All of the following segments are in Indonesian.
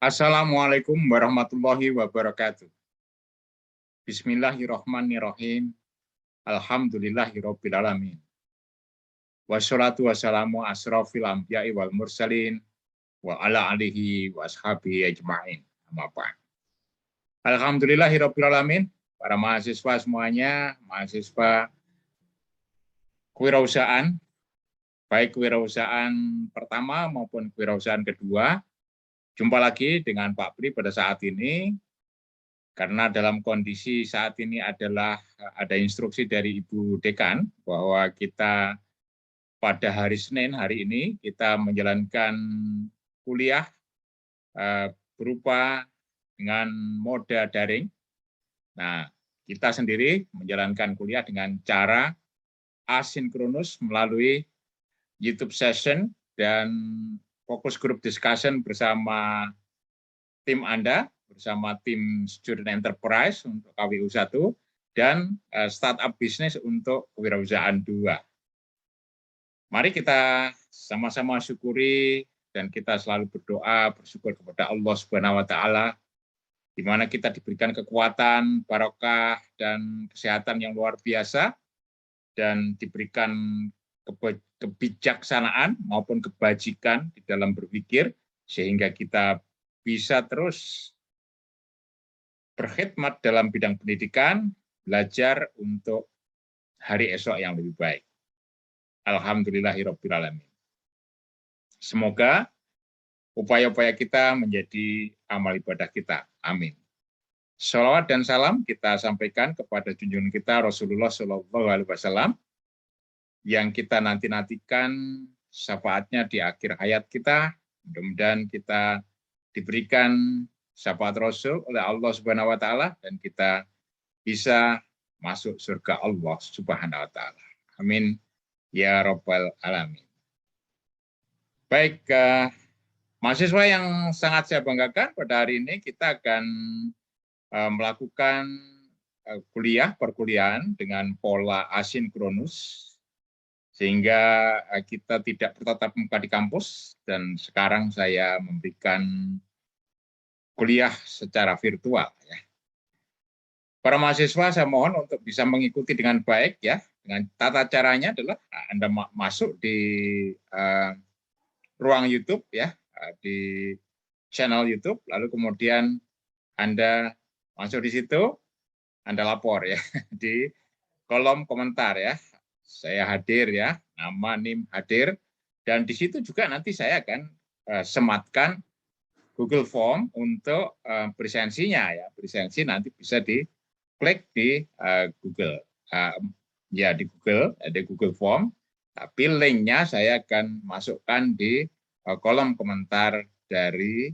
Assalamualaikum warahmatullahi wabarakatuh. Bismillahirrahmanirrahim. Alhamdulillahirabbil alamin. Wassalatu wassalamu asrofil anbiya'i wal mursalin wa ala alihi wa ashabihi ajma'in. Amma ba'd. Alhamdulillahirabbil alamin. Para mahasiswa semuanya, mahasiswa kewirausahaan, baik kewirausahaan pertama maupun kewirausahaan kedua. Jumpa lagi dengan Pak Pri pada saat ini, karena dalam kondisi saat ini adalah ada instruksi dari Ibu Dekan bahwa kita pada hari Senin hari ini kita menjalankan kuliah berupa dengan moda daring. Nah, kita sendiri menjalankan kuliah dengan cara asinkronus melalui YouTube session dan fokus group discussion bersama tim Anda, bersama tim Student Enterprise untuk KWU 1, dan Startup Business untuk Kewirausahaan 2. Mari kita sama-sama syukuri dan kita selalu berdoa, bersyukur kepada Allah Subhanahu wa Ta'ala, di mana kita diberikan kekuatan, barokah, dan kesehatan yang luar biasa, dan diberikan kebijaksanaan maupun kebajikan di dalam berpikir, sehingga kita bisa terus berkhidmat dalam bidang pendidikan, belajar untuk hari esok yang lebih baik. Alhamdulillahirabbil alamin. Semoga upaya-upaya kita menjadi amal ibadah kita. Amin. Shalawat dan salam kita sampaikan kepada junjungan kita Rasulullah SAW, yang kita nanti-nantikan syafaatnya di akhir hayat kita. Mudah-mudahan kita diberikan syafaat Rasul oleh Allah Subhanahu wa Ta'ala dan kita bisa masuk surga Allah Subhanahu wa Ta'ala. Amin ya rabbal alamin. Baik, mahasiswa yang sangat saya banggakan, pada hari ini kita akan melakukan perkuliahan dengan pola asinkronus, sehingga kita tidak bertatap muka di kampus, dan sekarang saya memberikan kuliah secara virtual. Ya. Para mahasiswa saya mohon untuk bisa mengikuti dengan baik, ya. Dengan tata caranya adalah Anda masuk di ruang YouTube, ya, di channel YouTube, lalu kemudian Anda masuk di situ, Anda lapor, ya, di kolom komentar, ya. Saya hadir, ya, nama, NIM hadir, dan di situ juga nanti saya akan sematkan Google Form untuk presensinya, ya. Presensi nanti bisa diklik di Google, ya, di Google Form, tapi linknya saya akan masukkan di kolom komentar dari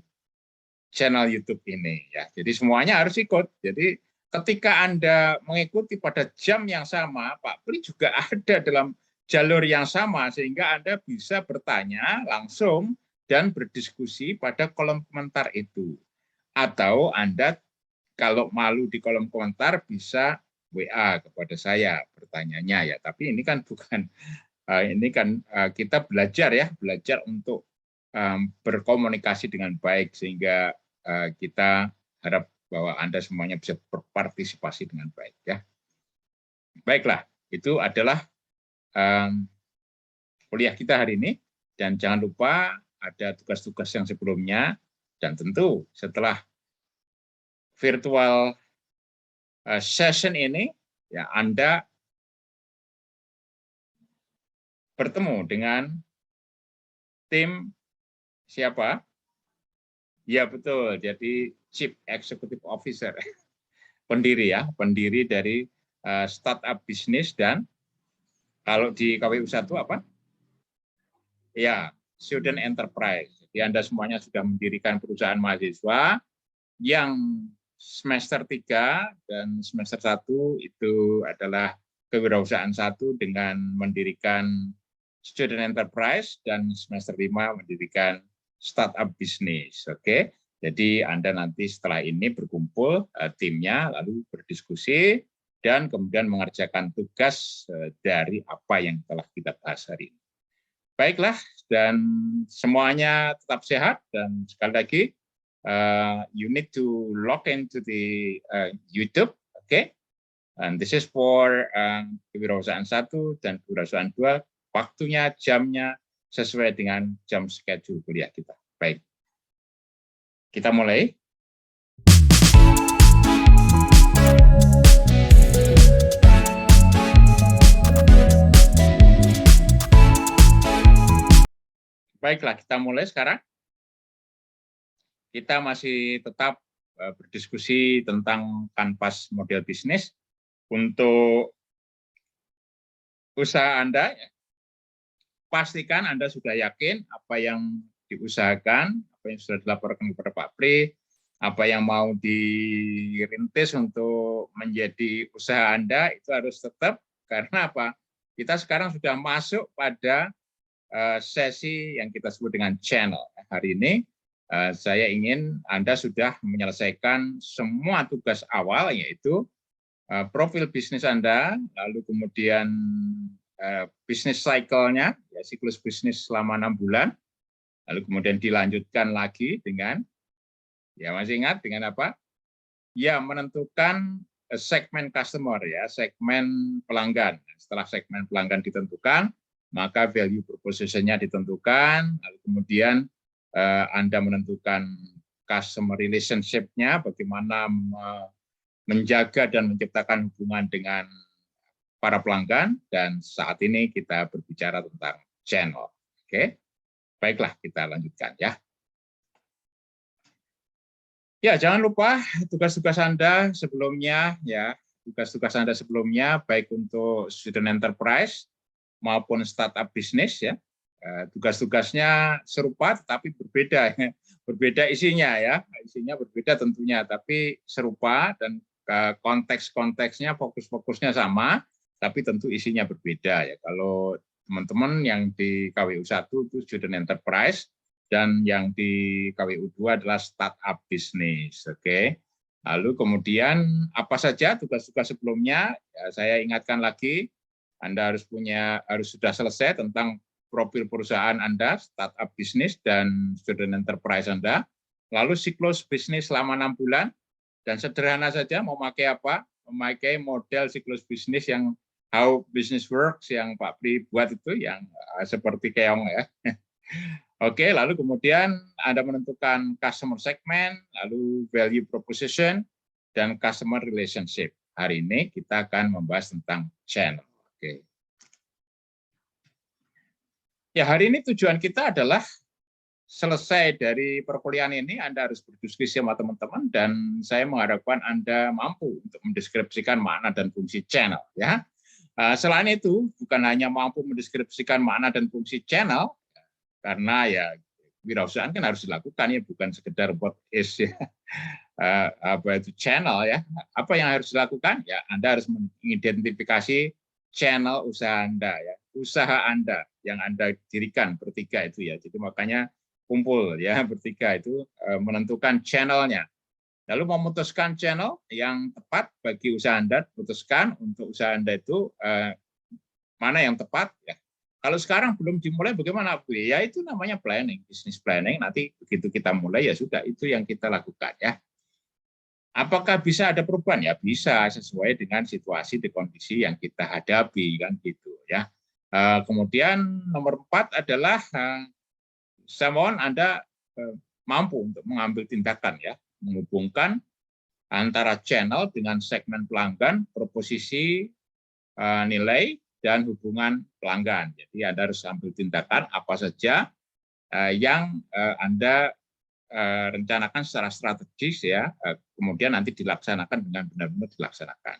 channel YouTube ini, ya. Jadi semuanya harus ikut. Jadi ketika Anda mengikuti pada jam yang sama, Pak Pri juga ada dalam jalur yang sama, sehingga Anda bisa bertanya langsung dan berdiskusi pada kolom komentar itu. Atau Anda kalau malu di kolom komentar bisa WA kepada saya pertanyaannya, ya. Tapi ini kan bukan, ini kan kita belajar, ya, belajar untuk berkomunikasi dengan baik, sehingga kita harap bahwa Anda semuanya bisa berpartisipasi dengan baik, ya. Baiklah, itu adalah kuliah kita hari ini, dan jangan lupa ada tugas-tugas yang sebelumnya, dan tentu setelah virtual session ini, ya, Anda bertemu dengan tim siapa? Ya, betul, jadi Chief Executive Officer, pendiri, ya, pendiri dari Startup Business, dan kalau di KWU 1 apa? Ya, Student Enterprise. Jadi Anda semuanya sudah mendirikan perusahaan mahasiswa yang semester 3 dan semester 1 itu adalah kewirausahaan 1 dengan mendirikan Student Enterprise, dan semester 5 mendirikan Startup Business. Oke. Jadi Anda nanti setelah ini berkumpul timnya, lalu berdiskusi, dan kemudian mengerjakan tugas dari apa yang telah kita bahas hari ini. Baiklah, dan semuanya tetap sehat, dan sekali lagi you need to log into the YouTube, okay? And this is for kewirausahaan 1 dan kewirausahaan 2, waktunya, jamnya sesuai dengan jam schedule kuliah kita. Baik, kita mulai. Baiklah, kita mulai sekarang. Kita masih tetap berdiskusi tentang kanvas model bisnis untuk usaha Anda. Pastikan Anda sudah yakin apa yang diusahakan, apa yang sudah dilaporkan kepada Pak Pri, apa yang mau dirintis untuk menjadi usaha Anda, itu harus tetap. Karena apa? Kita sekarang sudah masuk pada sesi yang kita sebut dengan channel. Hari ini saya ingin Anda sudah menyelesaikan semua tugas awal, yaitu profil bisnis Anda, lalu kemudian bisnis cycle-nya, ya, siklus bisnis selama 6 bulan, lalu kemudian dilanjutkan lagi dengan, ya masih ingat dengan apa? Ya, menentukan segmen customer, ya, segmen pelanggan. Setelah segmen pelanggan ditentukan, maka value proposition-nya ditentukan, lalu kemudian Anda menentukan customer relationship-nya, bagaimana menjaga dan menciptakan hubungan dengan para pelanggan, dan saat ini kita berbicara tentang channel. Oke, baiklah kita lanjutkan ya. Ya, jangan lupa tugas-tugas Anda sebelumnya, ya, tugas-tugas Anda sebelumnya baik untuk student enterprise maupun startup bisnis, ya, tugas-tugasnya serupa tapi berbeda, berbeda isinya, ya, isinya berbeda tentunya, tapi serupa, dan konteks-konteksnya, fokus-fokusnya sama, tapi tentu isinya berbeda, ya. Kalau teman-teman yang di KWU 1 itu student enterprise, dan yang di KWU 2 adalah startup bisnis, oke. Lalu kemudian apa saja tugas-tugas sebelumnya? Ya, saya ingatkan lagi. Anda harus sudah selesai tentang profil perusahaan Anda, startup bisnis dan student enterprise Anda. Lalu siklus bisnis selama 6 bulan, dan sederhana saja mau pakai apa? Memakai model siklus bisnis yang How Business Works yang Pak Pri buat itu, yang seperti keong, ya. Oke, lalu kemudian Anda menentukan customer segment, lalu value proposition, dan customer relationship. Hari ini kita akan membahas tentang channel. Oke. Ya, hari ini tujuan kita adalah selesai dari perkuliahan ini, Anda harus berdiskusi sama teman-teman, dan saya mengharapkan Anda mampu untuk mendeskripsikan makna dan fungsi channel. Ya. Selain itu, bukan hanya mampu mendeskripsikan makna dan fungsi channel, karena ya wirausahaan kan harus dilakukan, ya, bukan sekedar what is, ya. Apa itu channel, ya. Apa yang harus dilakukan? Ya, Anda harus mengidentifikasi channel usaha Anda, ya, usaha Anda yang Anda dirikan bertiga itu, ya. Jadi makanya kumpul, ya, bertiga itu menentukan channelnya. Lalu memutuskan channel yang tepat bagi usaha Anda, putuskan untuk usaha Anda itu mana yang tepat, ya. Kalau sekarang belum dimulai bagaimana, Bu? Ya itu namanya planning, bisnis planning. Nanti begitu kita mulai, ya sudah, itu yang kita lakukan, ya. Apakah bisa ada perubahan? Ya bisa, sesuai dengan situasi di kondisi yang kita hadapi, kan gitu, ya. Kemudian nomor 4 adalah saya mohon Anda mampu untuk mengambil tindakan, ya, menghubungkan antara channel dengan segmen pelanggan, proposisi, nilai, dan hubungan pelanggan. Jadi Anda harus ambil tindakan apa saja yang Anda rencanakan secara strategis, ya, kemudian nanti dilaksanakan dengan benar-benar dilaksanakan.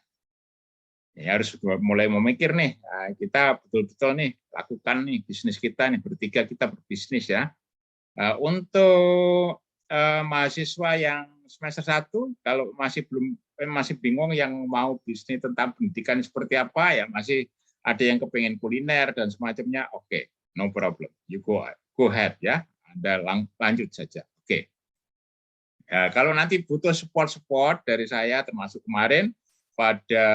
Ya, harus mulai memikir nih, kita betul-betul nih lakukan nih bisnis kita nih, bertiga kita berbisnis, ya. Untuk mahasiswa yang semester 1, kalau masih bingung yang mau bisnis tentang pendidikan seperti apa, ya, masih ada yang kepengen kuliner dan semacamnya, oke, no problem, you go ahead, ya, Anda lanjut saja. Oke. Ya, kalau nanti butuh support dari saya, termasuk kemarin pada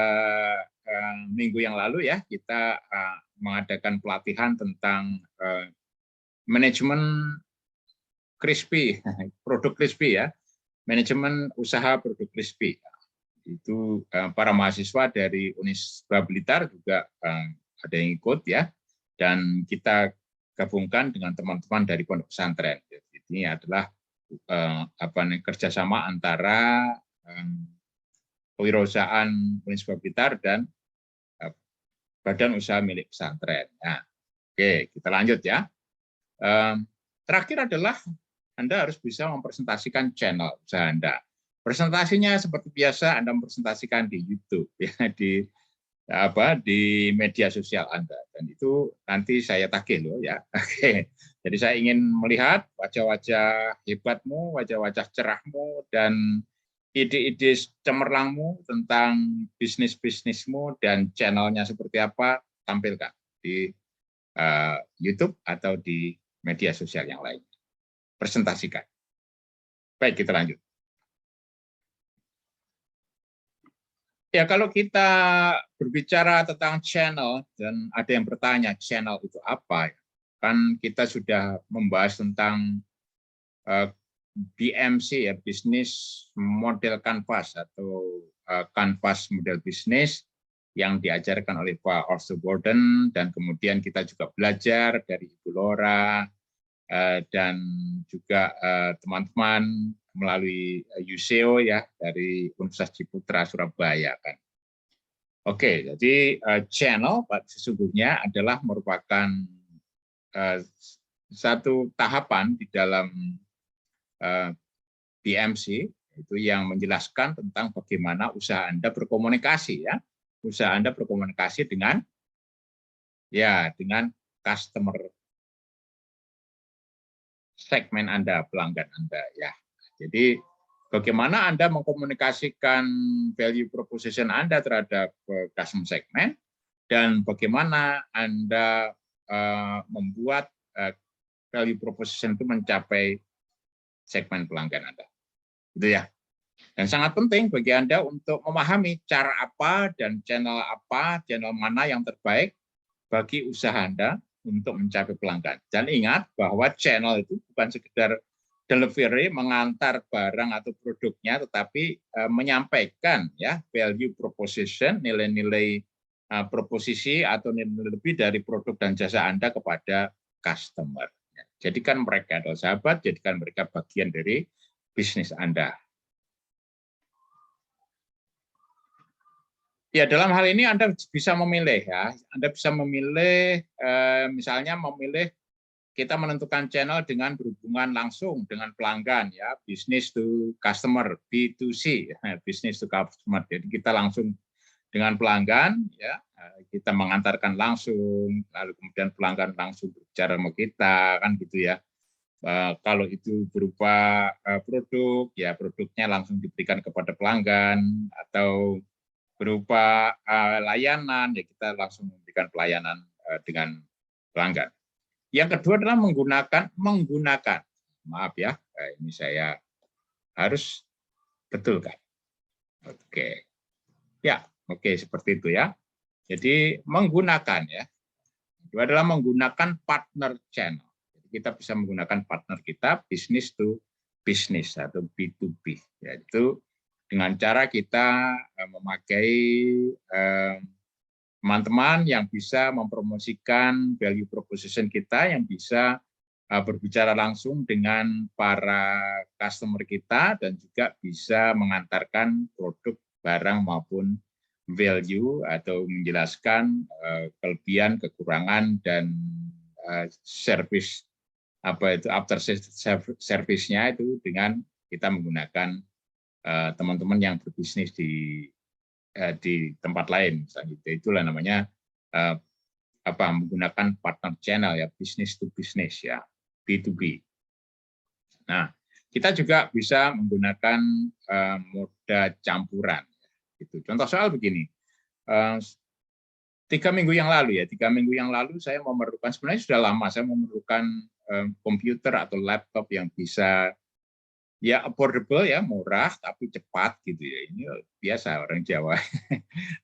minggu yang lalu, ya, kita mengadakan pelatihan tentang manajemen crispy, produk crispy, ya. manajemen usaha produk crispy. Itu para mahasiswa dari Unisba Blitar juga ada yang ikut ya, dan kita gabungkan dengan teman-teman dari pondok pesantren. Ini adalah kerjasama antara kewirausahaan Unisba Blitar dan badan usaha milik pesantren. Nah, oke, kita lanjut ya. Terakhir adalah Anda harus bisa mempresentasikan channel usaha Anda. Presentasinya seperti biasa Anda mempresentasikan di YouTube ya, di media sosial Anda, dan itu nanti saya tagih loh ya. Oke. Jadi saya ingin melihat wajah-wajah hebatmu, wajah-wajah cerahmu, dan ide-ide cemerlangmu tentang bisnis-bisnismu dan channelnya seperti apa, tampilkan di YouTube atau di media sosial yang lain. Presentasikan. Baik, kita lanjut. Ya, kalau kita berbicara tentang channel, dan ada yang bertanya, channel itu apa? Kan kita sudah membahas tentang BMC, ya, Business Model Canvas, atau Canvas Model Business, yang diajarkan oleh Pak Arthur Gordon, dan kemudian kita juga belajar dari Ibu Laura, dan juga teman-teman melalui UCO ya, dari Universitas Ciputra Surabaya kan. Oke, jadi channel sesungguhnya adalah merupakan satu tahapan di dalam BMC, itu yang menjelaskan tentang bagaimana usaha Anda berkomunikasi ya. Usaha Anda berkomunikasi dengan customer segmen Anda, pelanggan Anda ya. Jadi bagaimana Anda mengkomunikasikan value proposition Anda terhadap customer segmen, dan bagaimana Anda membuat value proposition itu mencapai segmen pelanggan Anda. Gitu ya. Dan sangat penting bagi Anda untuk memahami cara apa dan channel mana yang terbaik bagi usaha Anda untuk mencapai pelanggan. Dan ingat bahwa channel itu bukan sekedar delivery, mengantar barang atau produknya, tetapi menyampaikan ya value proposition, nilai-nilai proposisi atau nilai lebih dari produk dan jasa Anda kepada customer. Jadikan mereka adalah sahabat, jadikan mereka bagian dari bisnis Anda. Ya, dalam hal ini Anda bisa memilih ya. Anda bisa memilih, misalnya memilih kita menentukan channel dengan berhubungan langsung dengan pelanggan ya, business to customer, B2C, business to customer. Jadi kita langsung dengan pelanggan ya, kita mengantarkan langsung, lalu kemudian pelanggan langsung berbicara sama kita kan gitu ya. Kalau itu berupa produk ya, produknya langsung diberikan kepada pelanggan, atau berupa layanan ya, kita langsung memberikan pelayanan dengan pelanggan. Yang kedua adalah menggunakan. Maaf ya, ini saya harus betulkan. Oke. Ya, oke, seperti itu ya. Jadi menggunakan ya. Itu adalah menggunakan partner channel. Jadi kita bisa menggunakan partner kita business to business atau B2B. Yaitu dengan cara kita memakai teman-teman yang bisa mempromosikan value proposition kita, yang bisa berbicara langsung dengan para customer kita, dan juga bisa mengantarkan produk, barang maupun value, atau menjelaskan kelebihan, kekurangan, dan service after service-nya itu dengan kita menggunakan teman-teman yang berbisnis di tempat lain, misalnya itulah namanya menggunakan partner channel ya, business to business ya, B2B. Nah, kita juga bisa menggunakan moda campuran. Gitu. Contoh soal begini, 3 minggu yang lalu saya memerlukan, sebenarnya sudah lama saya memerlukan komputer atau laptop yang bisa ya affordable ya, murah tapi cepat gitu ya. Ini biasa orang Jawa.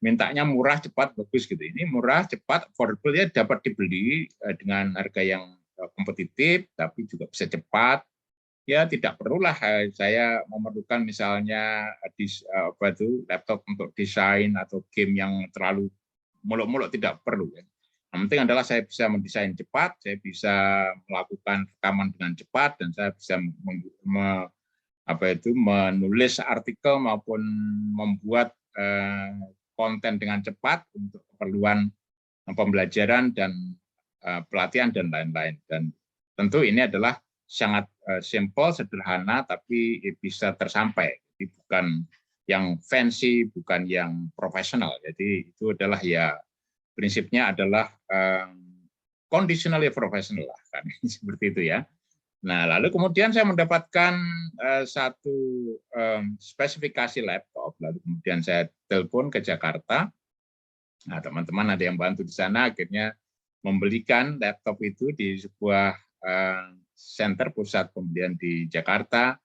Mintanya murah, cepat, bagus gitu. Ini murah, cepat, affordable ya, dapat dibeli dengan harga yang kompetitif tapi juga bisa cepat. ya tidak perlulah saya memerlukan misalnya laptop untuk desain atau game yang terlalu muluk-muluk, tidak perlu. Ya. Yang penting adalah saya bisa mendesain cepat, saya bisa melakukan rekaman dengan cepat, dan saya bisa menulis artikel maupun membuat konten dengan cepat untuk keperluan pembelajaran dan pelatihan dan lain-lain. Dan tentu ini adalah sangat simple, sederhana, tapi bisa tersampai. Jadi bukan yang fancy, bukan yang profesional. Jadi itu adalah ya prinsipnya adalah conditionally professional lah, kan seperti itu ya. Nah, lalu kemudian saya mendapatkan satu spesifikasi laptop, lalu kemudian saya telepon ke Jakarta. Nah, teman-teman ada yang bantu di sana, akhirnya membelikan laptop itu di sebuah center pusat pembelian di Jakarta.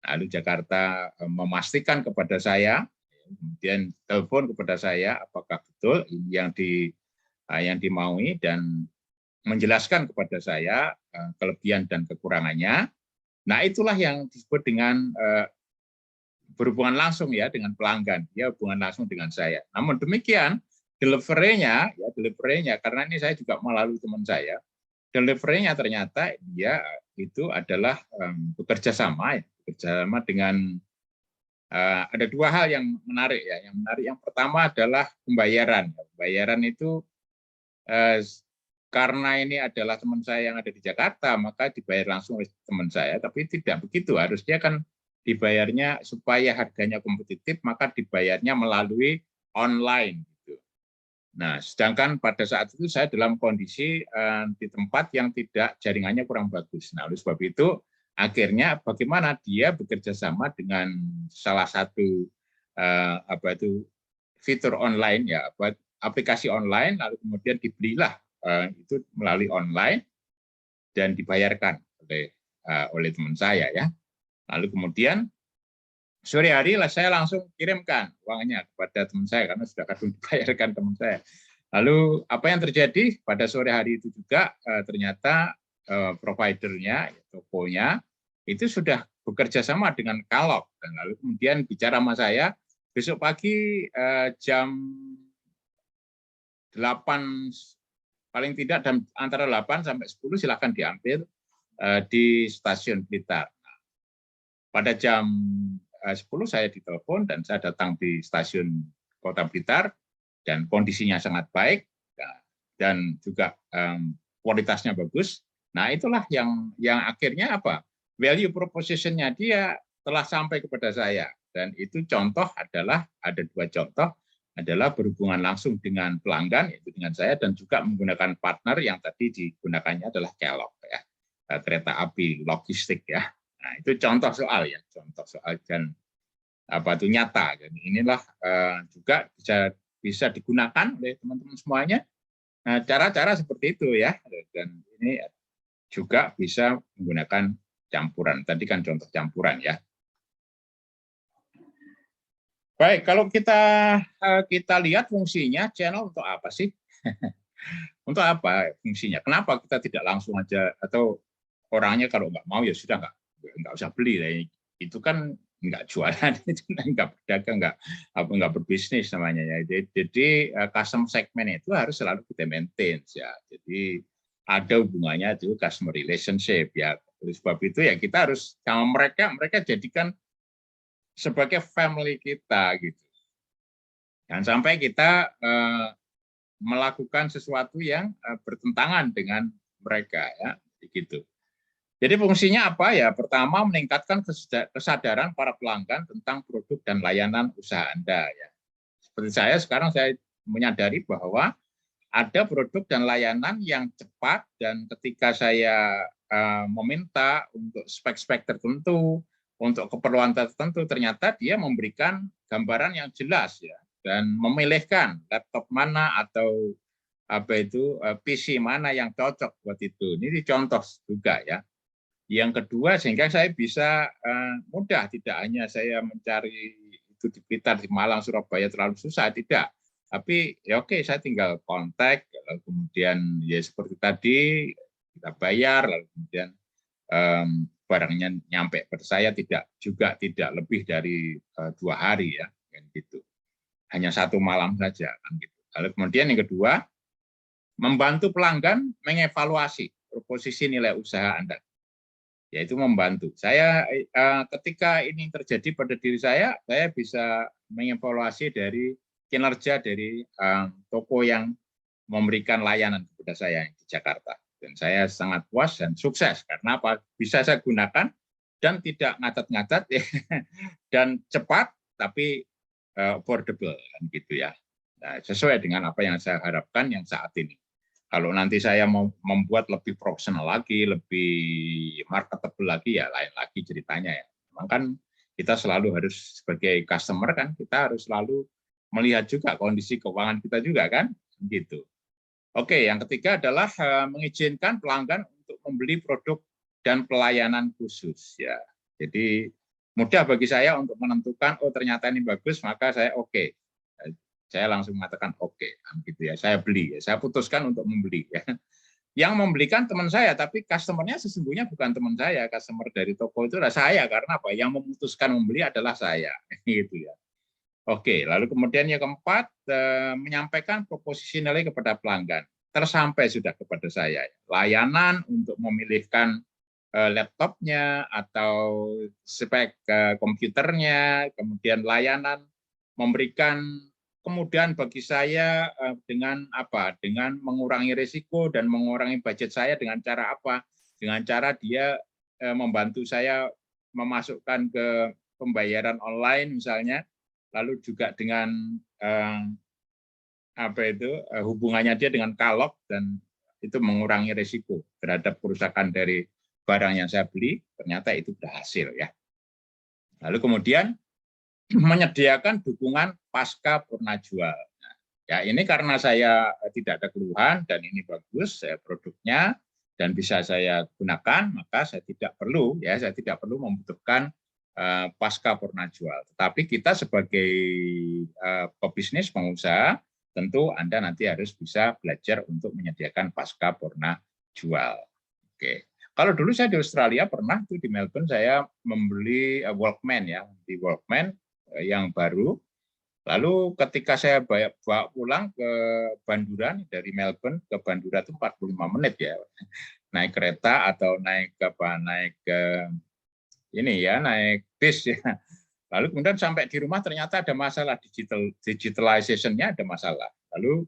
Lalu Jakarta memastikan kepada saya, kemudian telepon kepada saya apakah betul yang dimaui, dan menjelaskan kepada saya kelebihan dan kekurangannya. Nah, itulah yang disebut dengan berhubungan langsung ya dengan pelanggan, ya hubungan langsung dengan saya. Namun demikian, delivery-nya karena ini saya juga melalui teman saya, delivery-nya ternyata dia itu adalah bekerja sama dengan ada dua hal yang menarik ya. Yang menarik yang pertama adalah pembayaran. Pembayaran itu karena ini adalah teman saya yang ada di Jakarta, maka dibayar langsung oleh teman saya, tapi tidak begitu. Harusnya kan dibayarnya supaya harganya kompetitif, maka dibayarnya melalui online. Gitu. Nah, sedangkan pada saat itu saya dalam kondisi di tempat yang tidak jaringannya kurang bagus. Nah, oleh sebab itu, akhirnya bagaimana dia bekerja sama dengan salah satu fitur online, ya, aplikasi online, lalu kemudian dibelilah itu melalui online dan dibayarkan oleh teman saya ya. Lalu kemudian sore hari lah saya langsung kirimkan uangnya kepada teman saya karena sudah kadung dibayarkan teman saya. Lalu apa yang terjadi pada sore hari itu juga ternyata providernya, tokonya itu sudah bekerja sama dengan Kalok, dan lalu kemudian bicara sama saya besok pagi jam 8 paling tidak antara 8 sampai 10 silakan diambil di stasiun Blitar. Pada jam 10 saya ditelepon dan saya datang di stasiun Kota Blitar dan kondisinya sangat baik dan juga kualitasnya bagus. Nah, itulah yang akhirnya apa? Value proposition-nya dia telah sampai kepada saya, dan itu contoh adalah ada dua contoh adalah berhubungan langsung dengan pelanggan, yaitu dengan saya, dan juga menggunakan partner yang tadi digunakannya adalah Kelok ya, kereta api logistik ya. Nah, itu contoh soal dan apa itu nyata. Dan inilah juga bisa digunakan oleh teman-teman semuanya. Nah, cara-cara seperti itu ya, dan ini juga bisa menggunakan campuran. Tadi kan contoh campuran ya. Baik, kalau kita lihat fungsinya, channel untuk apa sih? Untuk apa fungsinya? Kenapa kita tidak langsung aja, atau orangnya kalau nggak mau ya sudah nggak usah beli. Itu kan nggak jualan, itu nggak berdagang, nggak berbisnis namanya ya. Jadi customer segment itu harus selalu kita maintain ya. Jadi ada hubungannya itu customer relationship ya. Oleh sebab itu ya kita harus sama mereka jadikan sebagai family kita gitu. Jangan sampai kita melakukan sesuatu yang bertentangan dengan mereka ya, gitu. Jadi fungsinya apa ya? Pertama, meningkatkan kesadaran para pelanggan tentang produk dan layanan usaha Anda ya. Seperti sekarang saya menyadari bahwa ada produk dan layanan yang cepat, dan ketika saya meminta untuk spek-spek tertentu, untuk keperluan tertentu, ternyata dia memberikan gambaran yang jelas ya, dan memilihkan laptop mana atau PC mana yang cocok buat itu. Ini contoh juga ya. Yang kedua, sehingga saya bisa mudah, tidak hanya saya mencari itu di Blitar, di Malang, Surabaya terlalu susah, tidak. Tapi ya oke, saya tinggal kontak, kemudian ya seperti tadi kita bayar, lalu kemudian barangnya nyampe pada saya tidak lebih dari 2 hari ya, kan gitu. Hanya 1 malam saja kan gitu. Lalu kemudian yang kedua, membantu pelanggan mengevaluasi proposisi nilai usaha Anda. Yaitu membantu. Saya ketika ini terjadi pada diri saya bisa mengevaluasi dari kinerja dari toko yang memberikan layanan kepada saya di Jakarta. Dan saya sangat puas dan sukses karena apa? Bisa saya gunakan dan tidak ngacat-ngacat ya, dan cepat tapi affordable kan gitu ya. Nah, sesuai dengan apa yang saya harapkan yang saat ini. Kalau nanti saya mau membuat lebih profesional lagi, lebih marketable lagi, ya lain lagi ceritanya ya. Memang kan kita selalu harus sebagai customer kan, kita harus selalu melihat juga kondisi keuangan kita juga kan, gitu. Oke, yang ketiga adalah mengizinkan pelanggan untuk membeli produk dan pelayanan khusus ya. Jadi mudah bagi saya untuk menentukan, oh ternyata ini bagus, maka saya oke. Saya langsung mengatakan oke, gitu ya. Saya beli, ya. Saya putuskan untuk membeli. Ya. Yang membelikan teman saya, tapi customer-nya sesungguhnya bukan teman saya. Customer dari toko itu adalah saya, karena apa? Yang memutuskan membeli adalah saya, gitu ya. Oke, lalu kemudian yang keempat, menyampaikan proposisi nilai kepada pelanggan. Tersampai sudah kepada saya. Layanan untuk memilihkan laptopnya atau spek komputernya, kemudian layanan memberikan kemudian bagi saya dengan apa? Dengan mengurangi risiko dan mengurangi budget saya dengan cara apa? Dengan cara dia membantu saya memasukkan ke pembayaran online misalnya, lalu juga dengan hubungannya dia dengan Kalog dan itu mengurangi risiko terhadap kerusakan dari barang yang saya beli, ternyata itu berhasil ya. Lalu kemudian menyediakan dukungan pasca purna jual. Ya ini karena saya tidak ada keluhan dan ini bagus produknya dan bisa saya gunakan, maka saya tidak perlu membutuhkan pasca purna jual. Tetapi kita sebagai pebisnis pengusaha tentu Anda nanti harus bisa belajar untuk menyediakan pasca purna jual. Oke. Kalau dulu saya di Australia pernah tuh di Melbourne saya membeli Walkman ya, di Walkman yang baru. Lalu ketika saya bawa pulang ke Bandura dari Melbourne ke Bandura itu 45 menit ya. Naik kereta atau naik naik bis ya. Lalu kemudian sampai di rumah ternyata ada masalah digitalization-nya ada masalah. Lalu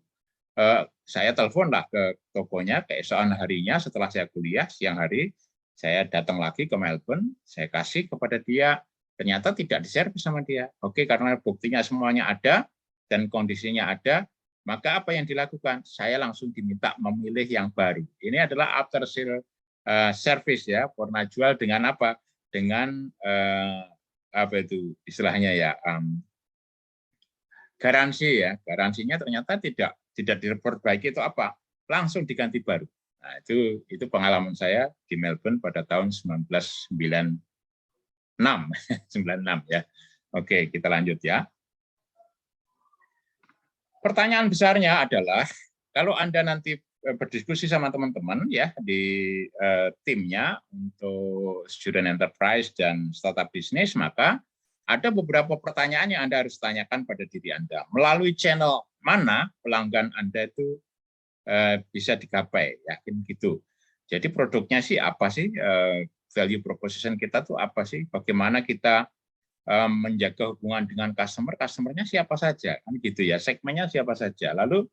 saya teleponlah ke tokonya keesokan harinya setelah saya kuliah siang hari, saya datang lagi ke Melbourne, saya kasih kepada dia. Ternyata tidak diservis sama dia. Oke, karena buktinya semuanya ada dan kondisinya ada, maka apa yang dilakukan? Saya langsung diminta memilih yang baru. Ini adalah after sale service ya, purna jual dengan apa? Dengan apa itu istilahnya ya, garansi ya. Garansinya ternyata tidak diperbaiki itu apa? Langsung diganti baru. Nah, itu pengalaman saya di Melbourne pada tahun 1996 ya. Oke, kita lanjut ya. Pertanyaan besarnya adalah kalau Anda nanti berdiskusi sama teman-teman ya di timnya untuk student enterprise dan startup bisnis, maka ada beberapa pertanyaan yang Anda harus tanyakan pada diri Anda. Melalui channel mana pelanggan Anda itu bisa digapai, yakin gitu. Jadi produknya sih apa sih? Value proposition kita tuh apa sih? Bagaimana kita menjaga hubungan dengan customer-nya siapa saja, kan gitu ya, segmennya siapa saja. Lalu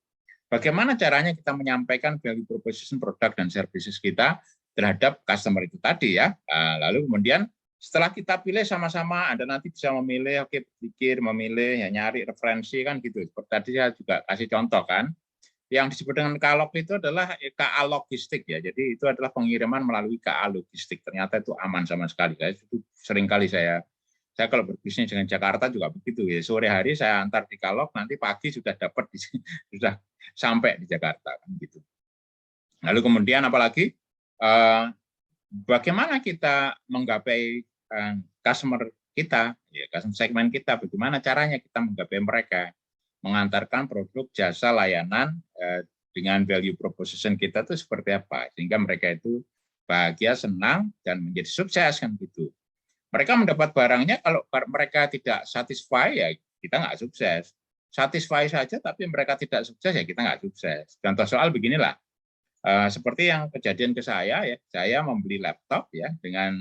bagaimana caranya kita menyampaikan value proposition produk dan services kita terhadap customer itu tadi ya. Lalu kemudian setelah kita pilih sama-sama, Anda nanti bisa memilih, oke, pikir, memilih, ya, nyari referensi kan gitu. Seperti tadi saya juga kasih contoh kan. Yang disebut dengan Kalog itu adalah KA Logistik ya. Jadi itu adalah pengiriman melalui KA Logistik. Ternyata itu aman sama sekali. Itu seringkali saya kalau berbisnis dengan Jakarta juga begitu ya. Sore hari saya antar di Kalog, nanti pagi sudah dapat sudah sampai di Jakarta kan gitu. Lalu kemudian apalagi bagaimana kita menggapai customer kita, ya, customer segmen kita, bagaimana caranya kita menggapai mereka, mengantarkan produk, jasa, layanan dengan value proposition kita itu seperti apa, sehingga mereka itu bahagia, senang, dan menjadi sukses kan gitu. Mereka mendapat barangnya, kalau mereka tidak satisfy ya kita nggak sukses. Satisfy saja tapi mereka tidak sukses ya kita nggak sukses. Contoh soal beginilah, seperti yang kejadian ke saya ya, saya membeli laptop ya dengan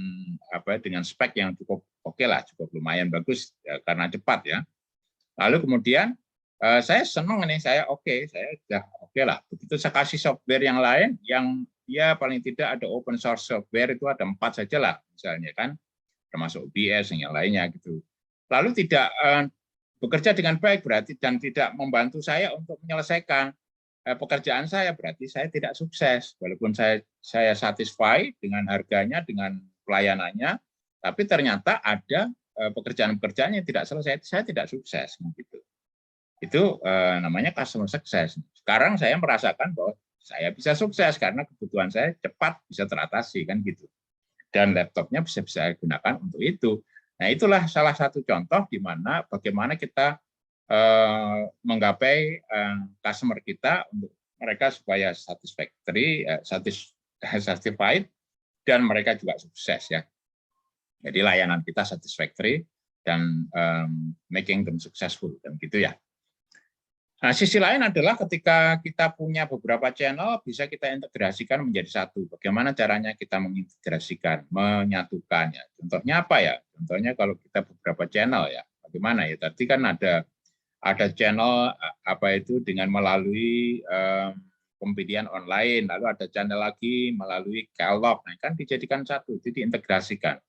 dengan spek yang cukup oke lah, cukup lumayan bagus ya, karena cepat ya. Lalu kemudian saya senang nih, saya sudah oke lah. Begitu saya kasih software yang lain yang ya paling tidak ada open source software itu ada 4 saja lah misalnya kan, termasuk OBS yang lainnya gitu. Lalu tidak bekerja dengan baik berarti dan tidak membantu saya untuk menyelesaikan pekerjaan saya, berarti saya tidak sukses. Walaupun saya satisfy dengan harganya, dengan pelayanannya, tapi ternyata ada pekerjaan-pekerjaan yang tidak selesai, saya tidak sukses gitu. Itu namanya customer success. Sekarang saya merasakan bahwa saya bisa sukses karena kebutuhan saya cepat bisa teratasi kan gitu. Dan laptopnya bisa saya gunakan untuk itu. Nah, itulah salah satu contoh di mana bagaimana kita menggapai customer kita untuk mereka supaya satisfied dan mereka juga sukses ya. Jadi layanan kita satisfactory dan making them successful dan gitu ya. Nah, sisi lain adalah ketika kita punya beberapa channel, bisa kita integrasikan menjadi satu. Bagaimana caranya kita mengintegrasikan, menyatukan ya. Contohnya apa ya? Contohnya kalau kita beberapa channel ya, bagaimana ya? Tadi kan ada channel dengan melalui pembelian online, lalu ada channel lagi melalui Kellogg. Nah, kan dijadikan satu, jadi diintegrasikan.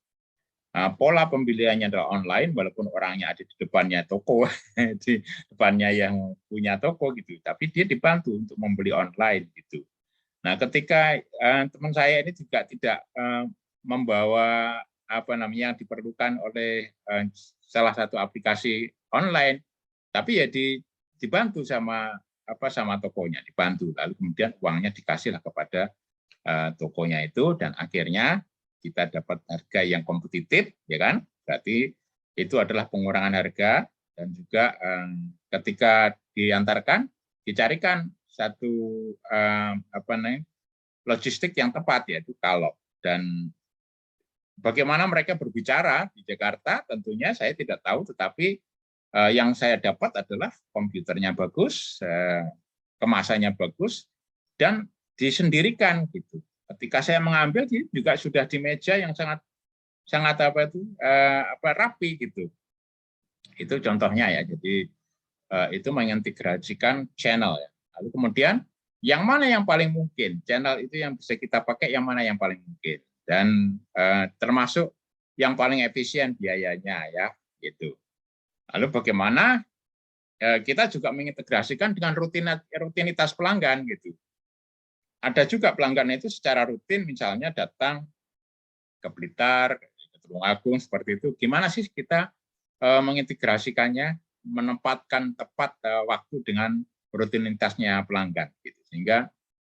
Pola pembeliannya adalah online, walaupun orangnya ada di depannya toko, di depannya yang punya toko gitu, tapi dia dibantu untuk membeli online gitu. Nah, ketika teman saya ini juga tidak membawa yang diperlukan oleh salah satu aplikasi online, tapi ya dibantu sama tokonya, dibantu, lalu kemudian uangnya dikasihlah kepada tokonya itu, dan akhirnya kita dapat harga yang kompetitif, ya kan? Berarti itu adalah pengurangan harga, dan juga ketika diantarkan, dicarikan satu logistik yang tepat, yaitu Kellogg. Dan bagaimana mereka berbicara di Jakarta, tentunya saya tidak tahu, tetapi yang saya dapat adalah komputernya bagus, kemasannya bagus, dan disendirikan gitu. Ketika saya mengambil juga sudah di meja yang sangat rapi gitu. Itu contohnya ya. Jadi itu mengintegrasikan channel ya. Lalu kemudian yang mana yang paling mungkin? Channel itu yang bisa kita pakai yang mana yang paling mungkin? Dan termasuk yang paling efisien biayanya ya gitu. Lalu bagaimana kita juga mengintegrasikan dengan rutinitas pelanggan gitu. Ada juga pelanggan itu secara rutin misalnya datang ke Blitar, ke Tulungagung seperti itu. Gimana sih kita mengintegrasikannya, menempatkan tepat waktu dengan rutinitasnya pelanggan gitu. Sehingga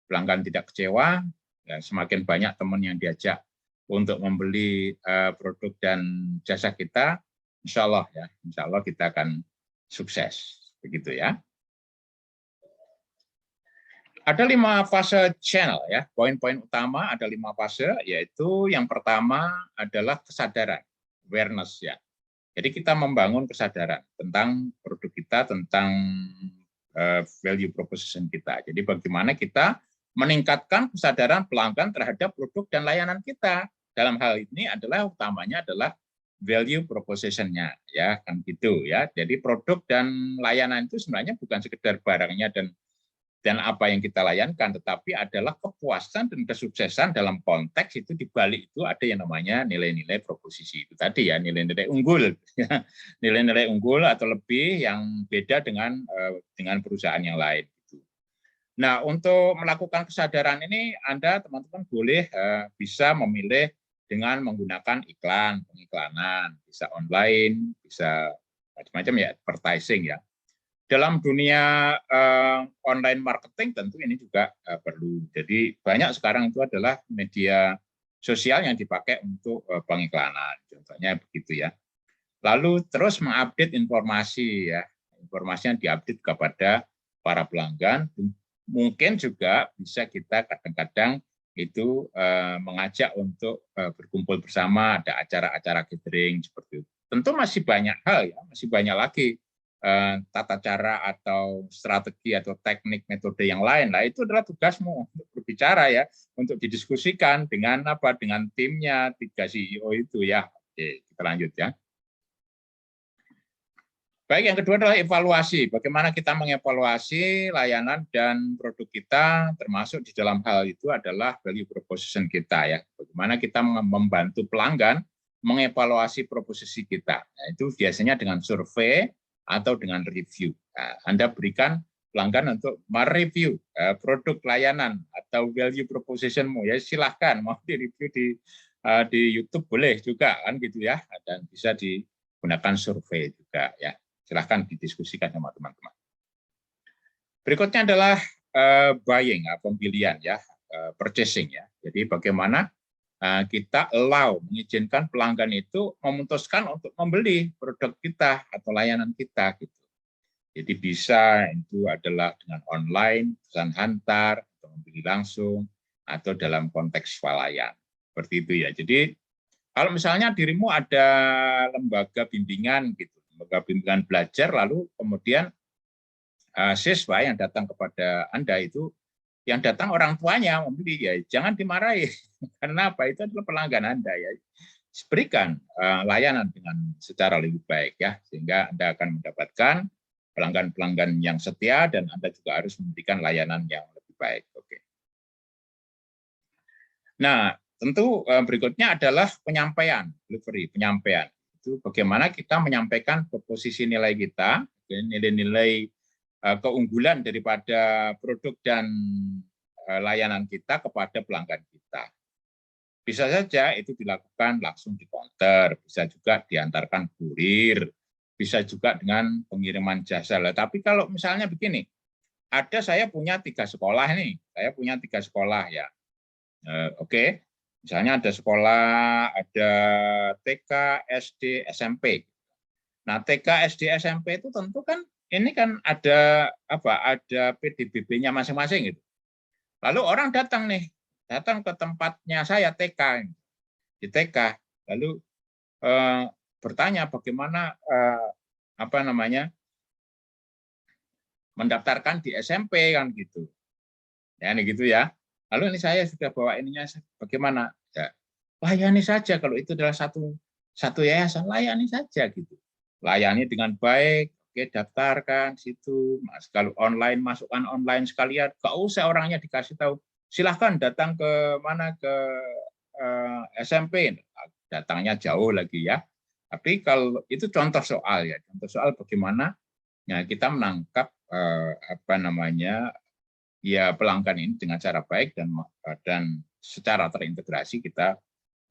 pelanggan tidak kecewa, ya, semakin banyak teman yang diajak untuk membeli produk dan jasa kita, insya Allah kita akan sukses begitu ya. Ada 5 fase channel ya. Poin-poin utama ada 5 fase, yaitu yang pertama adalah kesadaran, awareness ya. Jadi kita membangun kesadaran tentang produk kita, tentang value proposition kita. Jadi bagaimana kita meningkatkan kesadaran pelanggan terhadap produk dan layanan kita. Dalam hal ini adalah utamanya adalah value proposition-nya ya, kan gitu ya. Jadi produk dan layanan itu sebenarnya bukan sekedar barangnya dan apa yang kita layankan, tetapi adalah kepuasan dan kesuksesan dalam konteks itu, di balik itu ada yang namanya nilai-nilai proposisi itu tadi ya, nilai-nilai unggul, nilai-nilai unggul atau lebih yang beda dengan perusahaan yang lain. Nah, untuk melakukan kesadaran ini, Anda teman-teman boleh bisa memilih dengan menggunakan iklan, pengiklanan, bisa online, bisa macam-macam ya, advertising ya. Dalam dunia online marketing tentu ini juga perlu. Jadi banyak sekarang itu adalah media sosial yang dipakai untuk pengiklanan, contohnya begitu ya. Lalu terus mengupdate informasi ya, informasi yang diupdate kepada para pelanggan. Mungkin juga bisa kita kadang-kadang itu mengajak untuk berkumpul bersama, ada acara-acara gathering seperti itu. Tentu masih banyak hal ya, masih banyak lagi tata cara atau strategi atau teknik metode yang lain. Nah, itu adalah tugasmu untuk berbicara ya, untuk didiskusikan dengan apa? Dengan timnya 3 CEO itu ya. Oke, kita lanjut ya. Baik, yang kedua adalah evaluasi. Bagaimana kita mengevaluasi layanan dan produk kita, termasuk di dalam hal itu adalah value proposition kita ya. Bagaimana kita membantu pelanggan mengevaluasi proposisi kita. Nah, itu biasanya dengan survei atau dengan review. Nah, Anda berikan pelanggan untuk mereview produk layanan atau value propositionmu ya, silahkan mau di-review di YouTube boleh juga kan gitu ya, dan bisa digunakan survei juga ya. Silahkan didiskusikan sama teman-teman. Berikutnya adalah buying, pembelian ya, purchasing ya. Jadi bagaimana kita mengizinkan pelanggan itu memutuskan untuk membeli produk kita atau layanan kita gitu. Jadi bisa itu adalah dengan online, pesan antar, atau membeli langsung, atau dalam konteks swalayan. Seperti itu ya. Jadi kalau misalnya dirimu ada lembaga bimbingan gitu, lembaga bimbingan belajar, lalu kemudian siswa yang datang kepada Anda itu, yang datang orang tuanya membeli, ya jangan dimarahi, karena apa? Itu adalah pelanggan Anda ya. Berikan layanan dengan secara lebih baik ya, sehingga Anda akan mendapatkan pelanggan-pelanggan yang setia dan Anda juga harus memberikan layanan yang lebih baik. Oke. Nah, tentu berikutnya adalah penyampaian, delivery, penyampaian. Itu bagaimana kita menyampaikan posisi nilai kita, nilai-nilai keunggulan daripada produk dan layanan kita kepada pelanggan kita. Bisa saja itu dilakukan langsung di counter, bisa juga diantarkan kurir, bisa juga dengan pengiriman jasa. Tapi kalau misalnya begini, saya punya 3 sekolah nih, saya punya 3 sekolah ya. Oke, misalnya ada sekolah, ada TK, SD, SMP. Nah, TK, SD, SMP itu tentu kan ini kan ada ada PDBB-nya masing-masing gitu. Lalu orang datang ke tempatnya saya TK, di TK, lalu bertanya bagaimana mendaftarkan di SMP kan gitu. Ya, ini gitu ya. Lalu ini saya sudah bawa ininya bagaimana? Ya, layani saja kalau itu adalah satu yayasan, layani saja gitu. Layani dengan baik, oke, daftarkan situ. Mas, kalau online, masukkan online sekalian, nggak usah orangnya dikasih tahu. Silahkan datang ke SMP, datangnya jauh lagi ya. Tapi kalau itu contoh soal ya, contoh soal bagaimana ya kita menangkap ya pelanggan ini dengan cara baik dan secara terintegrasi kita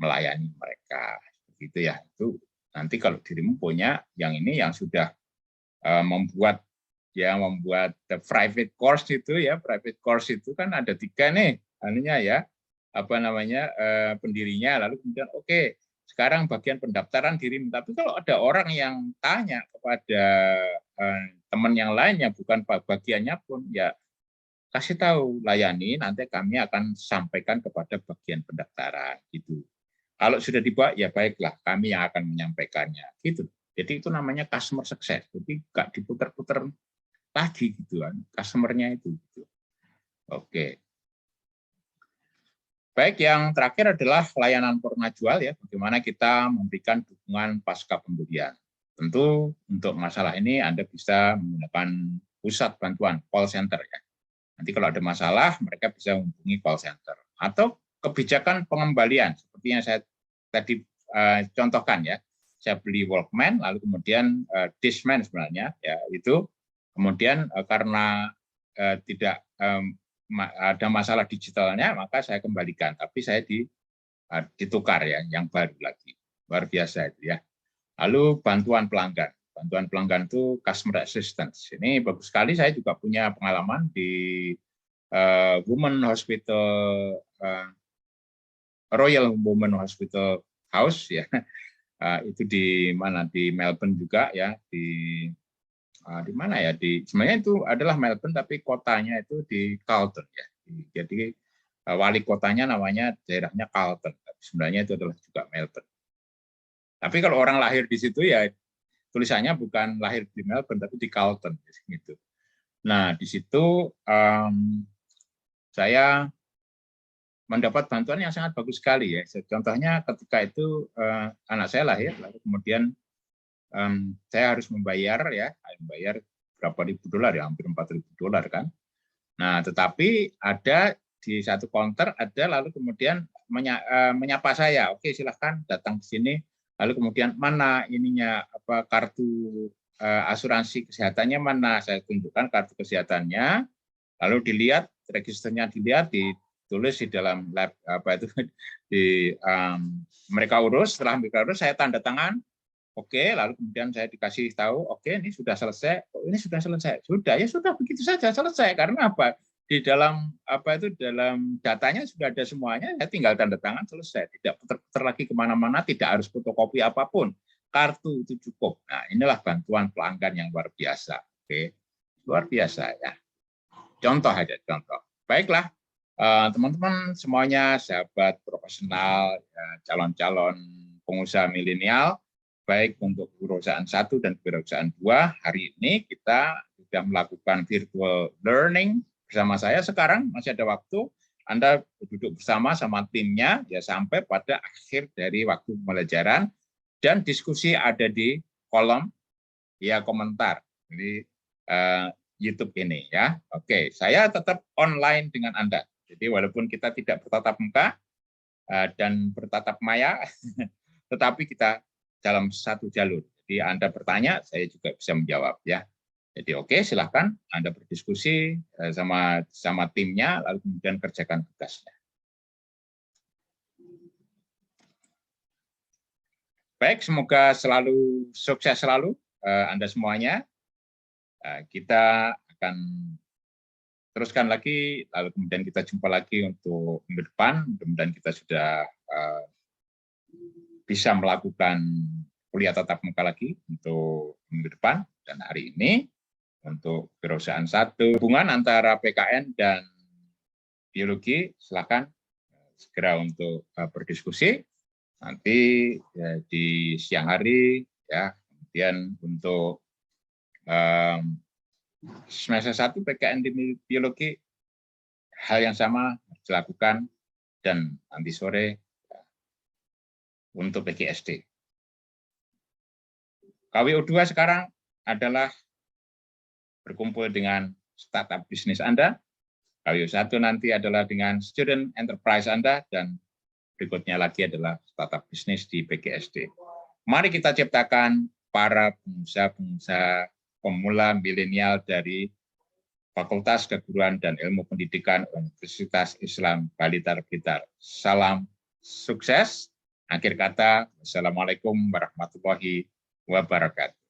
melayani mereka. Begitu ya. Itu nanti kalau dirimu punya yang ini yang sudah membuat the private course itu ya, private course itu kan ada 3 nih anunya ya, pendirinya, lalu kemudian oke, sekarang bagian pendaftaran dirimu. Tapi kalau ada orang yang tanya kepada teman yang lainnya bukan bagiannya pun ya kasih tahu, layani, nanti kami akan sampaikan kepada bagian pendaftaran gitu. Kalau sudah dibawa ya baiklah, kami yang akan menyampaikannya gitu. Jadi itu namanya customer success. Jadi nggak diputar-putar lagi gitu kan, customer-nya itu. Gitu. Oke. Baik, yang terakhir adalah layanan purna jual ya, bagaimana kita memberikan dukungan pasca pembelian. Tentu untuk masalah ini Anda bisa menggunakan pusat bantuan call center ya. Nanti kalau ada masalah mereka bisa menghubungi call center atau kebijakan pengembalian seperti yang saya tadi contohkan ya. Saya beli Walkman lalu kemudian Discman sebenarnya ya itu kemudian karena tidak ada masalah digitalnya maka saya kembalikan tapi saya ditukar ya yang baru lagi. Luar biasa itu ya. Lalu bantuan pelanggan itu customer assistance. Ini bagus sekali, saya juga punya pengalaman di Women Hospital, Royal Women Hospital House ya. Itu di mana, di Melbourne juga ya, di mana ya, sebenarnya itu adalah Melbourne tapi kotanya itu di Carlton ya. Jadi wali kotanya namanya daerahnya Carlton. Sebenarnya itu adalah juga Melbourne. Tapi kalau orang lahir di situ ya tulisannya bukan lahir di Melbourne tapi di Carlton gitu. Nah, di situ saya mendapat bantuan yang sangat bagus sekali ya. Contohnya ketika itu anak saya lahir, lalu kemudian saya harus membayar berapa ribu dolar ya, hampir $4.000 kan. Nah, tetapi ada di satu counter ada lalu kemudian menyapa saya, oke silahkan datang ke sini. Lalu kemudian mana ininya apa kartu asuransi kesehatannya mana? Saya tunjukkan kartu kesehatannya, lalu dilihat registernya dilihat ditulis di dalam lab apa itu di mereka urus. Setelah mereka urus saya tanda tangan. Oke, lalu kemudian saya dikasih tahu, oke ini sudah selesai. Oh, ini sudah selesai. Sudah, ya sudah begitu saja selesai. Karena apa? Di dalam apa itu dalam datanya sudah ada semuanya, ya tinggal tanda tangan selesai. Tidak putar lagi kemana-mana, tidak harus fotokopi apapun. Kartu itu cukup. Nah, inilah bantuan pelanggan yang luar biasa. Oke, luar biasa ya. Contoh aja, contoh. Baiklah, teman-teman semuanya, sahabat profesional, calon-calon pengusaha milenial, baik untuk perusahaan 1 dan perusahaan 2, hari ini kita sudah melakukan virtual learning bersama saya. Sekarang masih ada waktu, Anda duduk bersama sama timnya ya sampai pada akhir dari waktu pembelajaran, dan diskusi ada di kolom ya komentar di YouTube ini ya. Oke, saya tetap online dengan Anda. Jadi walaupun kita tidak bertatap muka dan bertatap maya, tetapi kita dalam satu jalur. Jadi Anda bertanya, saya juga bisa menjawab ya. Jadi oke, silahkan Anda berdiskusi sama timnya, lalu kemudian kerjakan tugasnya. Baik, semoga selalu sukses selalu Anda semuanya. Kita akan teruskan lagi, lalu kemudian kita jumpa lagi untuk minggu depan. Mudah-mudahan kita sudah bisa melakukan kuliah tatap muka lagi untuk minggu depan, dan hari ini untuk perusahaan 1, hubungan antara PKN dan biologi, silakan segera untuk berdiskusi nanti ya, di siang hari ya. Kemudian untuk semester 1 PKN di biologi hal yang sama dilakukan, dan nanti sore untuk PGSD. KWU2 sekarang adalah berkumpul dengan startup bisnis Anda. KWU1 nanti adalah dengan student enterprise Anda, dan berikutnya lagi adalah startup bisnis di PGSD. Mari kita ciptakan para pengusaha-pengusaha pemula milenial dari Fakultas Keguruan dan Ilmu Pendidikan Universitas Islam Bali Blitar. Salam sukses. Akhir kata, wassalamualaikum warahmatullahi wabarakatuh.